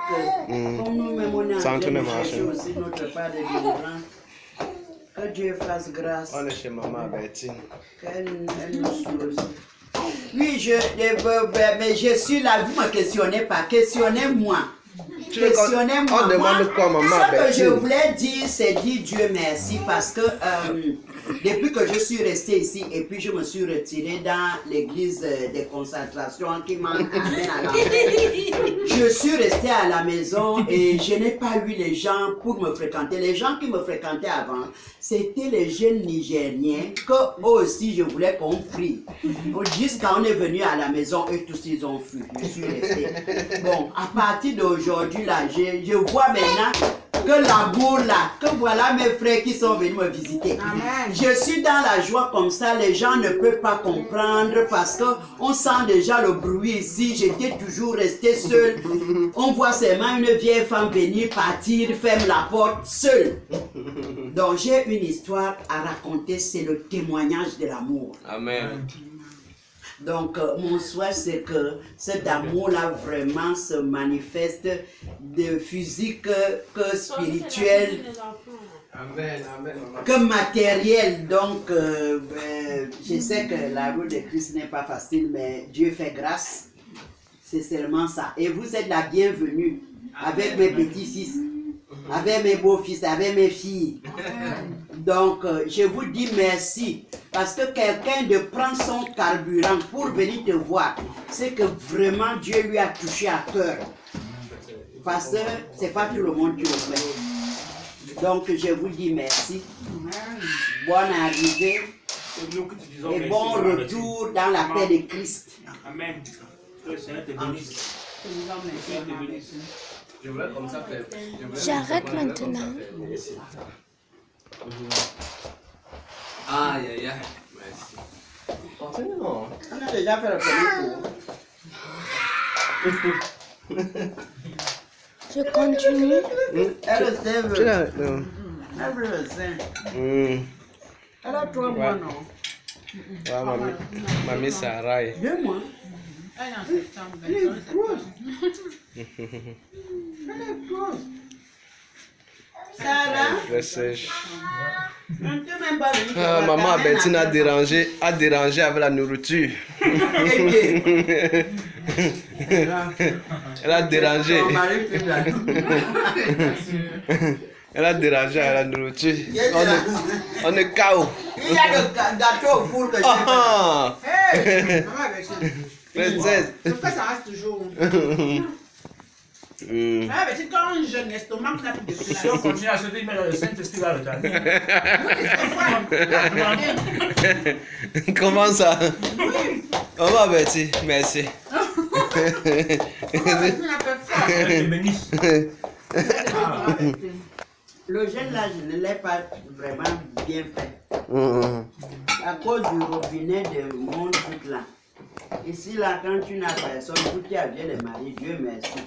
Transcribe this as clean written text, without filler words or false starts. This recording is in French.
comme nous-mêmes on est en train de chercher aussi notre part de délivrance, que Dieu fasse grâce. On est chez maman Bertine. Qu'elle nous suive aussi. Oui, mais je suis là, vous ne me questionnez pas, questionnez-moi. Questionnez-moi. On demande quoi, maman Bertine? Ce que je voulais dire, c'est dire Dieu merci parce que depuis que je suis restée ici et puis je me suis retirée dans l'église des concentrations qui m'amène à l'enfer, je suis restée à la maison et je n'ai pas eu les gens pour me fréquenter. Les gens qui me fréquentaient avant, c'était les jeunes Nigériens que eux aussi je voulais qu'on prie. Jusqu'à on est venu à la maison, eux tous ils ont fui. Je suis restée. Bon, à partir d'aujourd'hui là, je vois maintenant que l'amour là, que voilà mes frères qui sont venus me visiter. Amen. Je suis dans la joie comme ça, les gens ne peuvent pas comprendre parce que on sent déjà le bruit ici. J'étais toujours restée seule. On voit seulement une vieille femme venir partir, ferme la porte seule. Donc j'ai une histoire à raconter, c'est le témoignage de l'amour. Amen. Donc, mon souhait, c'est que cet amour-là vraiment se manifeste de physique que spirituel, Amen, amen, que matériel. Donc, je sais que la route de Christ n'est pas facile, mais Dieu fait grâce. C'est seulement ça. Et vous êtes la bienvenue avec mes petits-fils, avec mes beaux-fils, avec mes filles. Donc, je vous dis merci. Parce que quelqu'un de prendre son carburant pour venir te voir, c'est que vraiment Dieu lui a touché à cœur. Parce que ce n'est pas tout le monde qui le fait. Donc, je vous dis merci. Bonne arrivée. Et bon retour dans la paix de Christ. Amen. Que le Seigneur te bénisse. J'arrête maintenant. Aïe, aïe, aïe. Merci. On a déjà fait le premier tour. Je continue. Elle Tu l'as, non. Elle a 3 mois, non? Ouais, mamie Sarah. 2 mois. Elle est en septembre. Elle est grosse. Elle est grosse. Sarah? Le sèche. On peut même pas venir te Ah, voir. maman Bertine a dérangé avec la nourriture. Elle a dérangé. Mon mari fait la Elle a dérangé avec la nourriture. On est KO. Il y a le gâteau au four que j'ai fait. Ah, Hey! Maman, princesse. pourquoi ça reste toujours? Ah, mais c'est quand un jeune estomac n'a plus de Si on continue à se dire, mais le Saint-Esprit va le garder. Comment ça? Maman Bertine, merci. Dieu te bénisse. Le jeune là, je ne l'ai pas vraiment bien fait. À cause du robinet de mon truc là. Ici là, quand tu n'as personne, pour qui a bien les maris, Dieu merci.